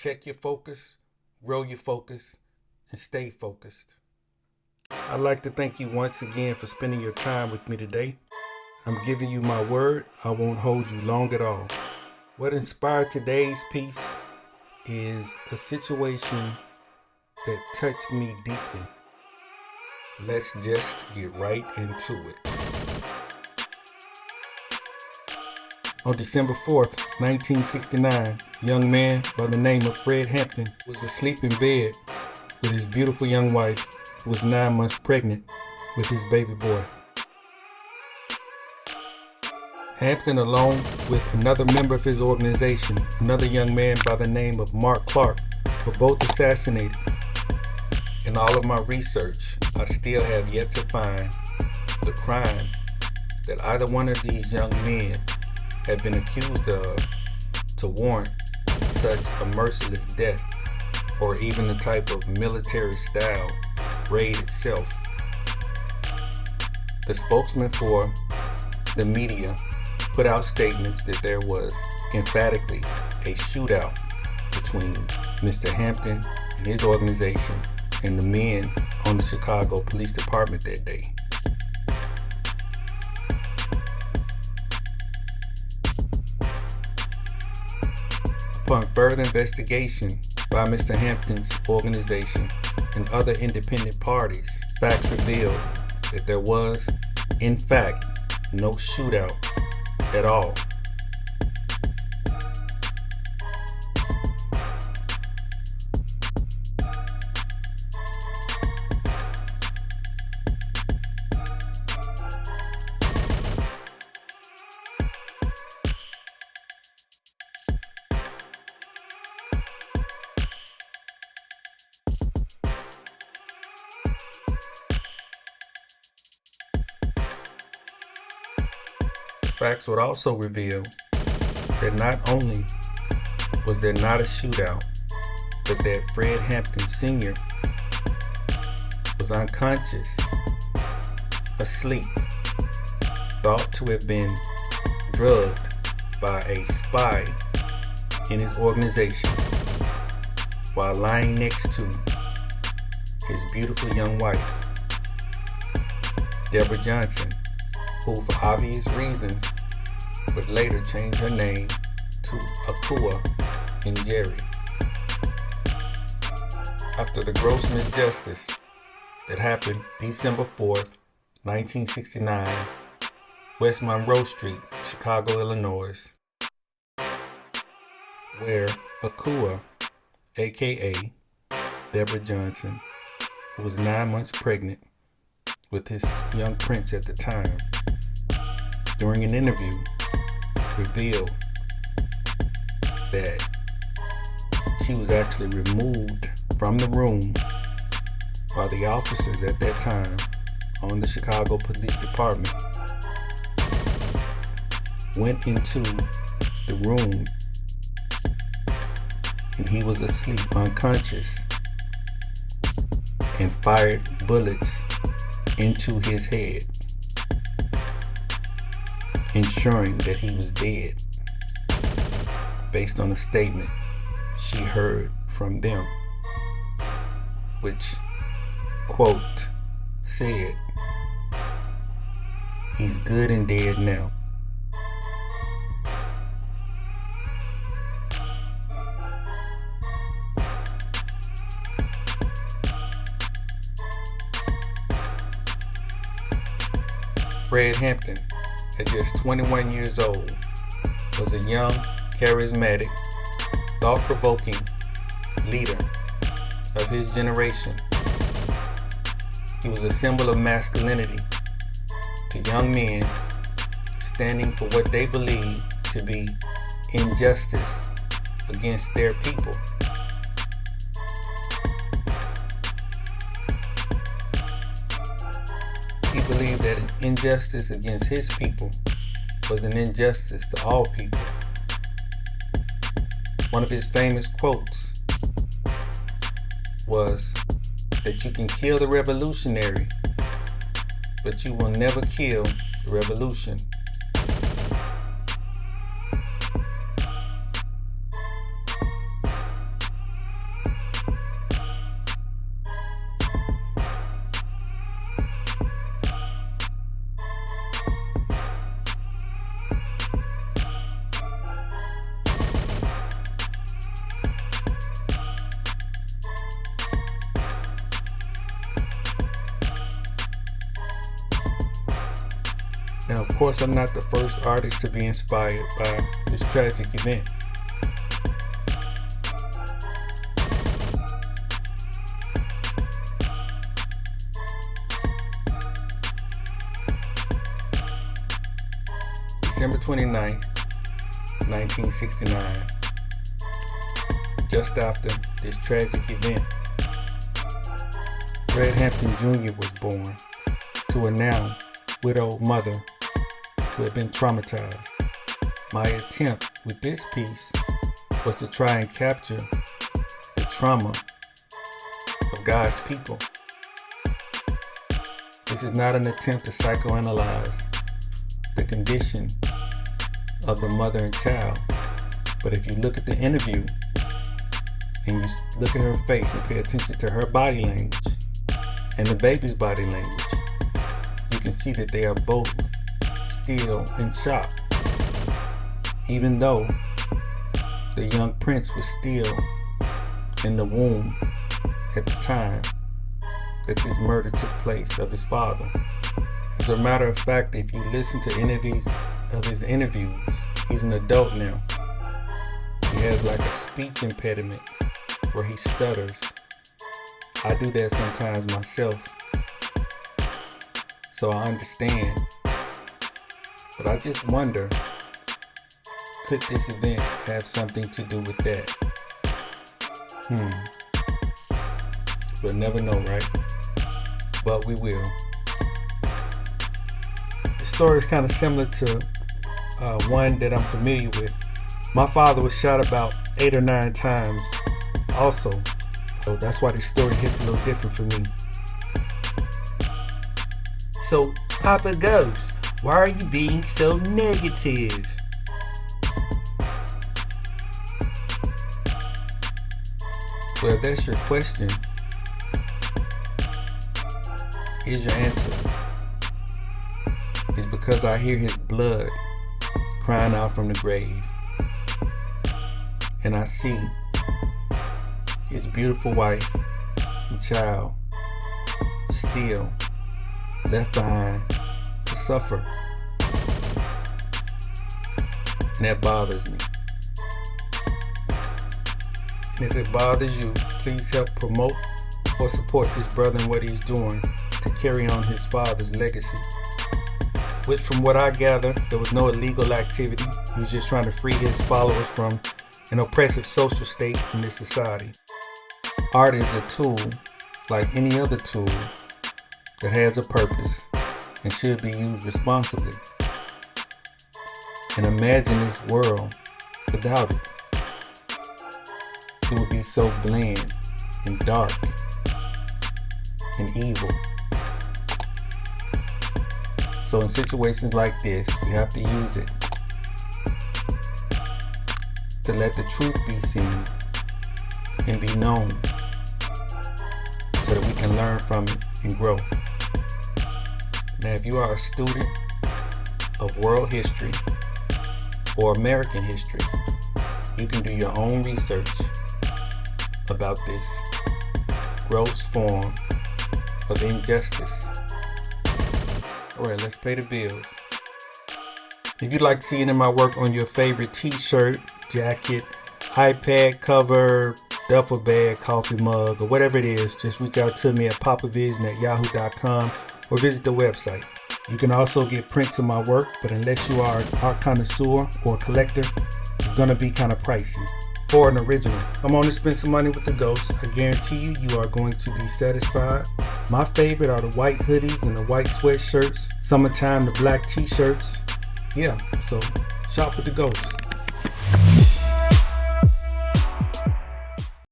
check your focus, grow your focus, and stay focused. I'd like to thank you once again for spending your time with me today. I'm giving you my word, I won't hold you long at all. What inspired today's piece is a situation that touched me deeply. Let's just get right into it. On December 4th, 1969, a young man by the name of Fred Hampton was asleep in bed with his beautiful young wife, who was 9 months pregnant with his baby boy. Hampton, along with another member of his organization, another young man by the name of Mark Clark, were both assassinated. In all of my research, I still have yet to find the crime that either one of these young men had been accused of to warrant such a merciless death, or even the type of military-style raid itself. The spokesman for the media put out statements that there was emphatically a shootout between Mr. Hampton and his organization and the men on the Chicago Police Department that day. Upon further investigation by Mr. Hampton's organization and other independent parties, facts revealed that there was, in fact, no shootout at all. Facts would also reveal that not only was there not a shootout, but that Fred Hampton Sr. was unconscious, asleep, thought to have been drugged by a spy in his organization while lying next to his beautiful young wife, Deborah Johnson, who for obvious reasons would later change her name to Akua and Jerry. After the gross injustice that happened December 4th, 1969, West Monroe Street, Chicago, Illinois, where Akua, aka Deborah Johnson, who was 9 months pregnant with his young prince at the time, during an interview, revealed that she was actually removed from the room while the officers at that time on the Chicago Police Department went into the room and he was asleep, unconscious, and fired bullets into his head, ensuring that he was dead, based on a statement she heard from them, which, quote, said, "He's good and dead now." Fred Hampton, at just 21 years old, was a young, charismatic, thought-provoking leader of his generation. He was a symbol of masculinity to young men standing for what they believed to be injustice against their people. He believed that an injustice against his people was an injustice to all people. One of his famous quotes was that you can kill the revolutionary, but you will never kill the revolution. Of course, I'm not the first artist to be inspired by this tragic event. December 29th, 1969, just after this tragic event, Fred Hampton Jr. was born to a now widowed mother who had been traumatized. My attempt with this piece was to try and capture the trauma of God's people. This is not an attempt to psychoanalyze the condition of the mother and child, but if you look at the interview and you look at her face and pay attention to her body language and the baby's body language, you can see that they are both still in shock, even though the young prince was still in the womb at the time that this murder took place of his father. As a matter of fact, if you listen to interviews of his interviews, he's an adult now. He has like a speech impediment where he stutters. I do that sometimes myself, so I understand. But I just wonder, could this event have something to do with that? We'll never know, right? But we will. The story is kind of similar to one that I'm familiar with. My father was shot about 8 or 9 times also, so that's why this story hits a little different for me. So, Papa Ghost, why are you being so negative? Well, if that's your question, here's your answer. It's because I hear his blood crying out from the grave. And I see his beautiful wife and child still left behind to suffer. And that bothers me. And if it bothers you, please help promote or support this brother and what he's doing to carry on his father's legacy. Which, from what I gather, there was no illegal activity. He was just trying to free his followers from an oppressive social state in this society. Art is a tool, like any other tool, that has a purpose and should be used responsibly. And imagine this world without it. It would be so bland and dark and evil. So in situations like this, we have to use it to let the truth be seen and be known so that we can learn from it and grow. Now, if you are a student of world history or American history, you can do your own research about this gross form of injustice. Alright, let's pay the bills. If you'd like to see any of my work on your favorite t-shirt, jacket, iPad cover, duffel bag, coffee mug, or whatever it is, just reach out to me at papavision@yahoo.com or visit the website. You can also get prints of my work, but unless you are an art connoisseur or a collector, it's going to be kind of pricey for an original. Come on and spend some money with the Ghost. I guarantee you, you are going to be satisfied. My favorite are the white hoodies and the white sweatshirts. Summertime, the black t-shirts. Yeah, so shop with the Ghost.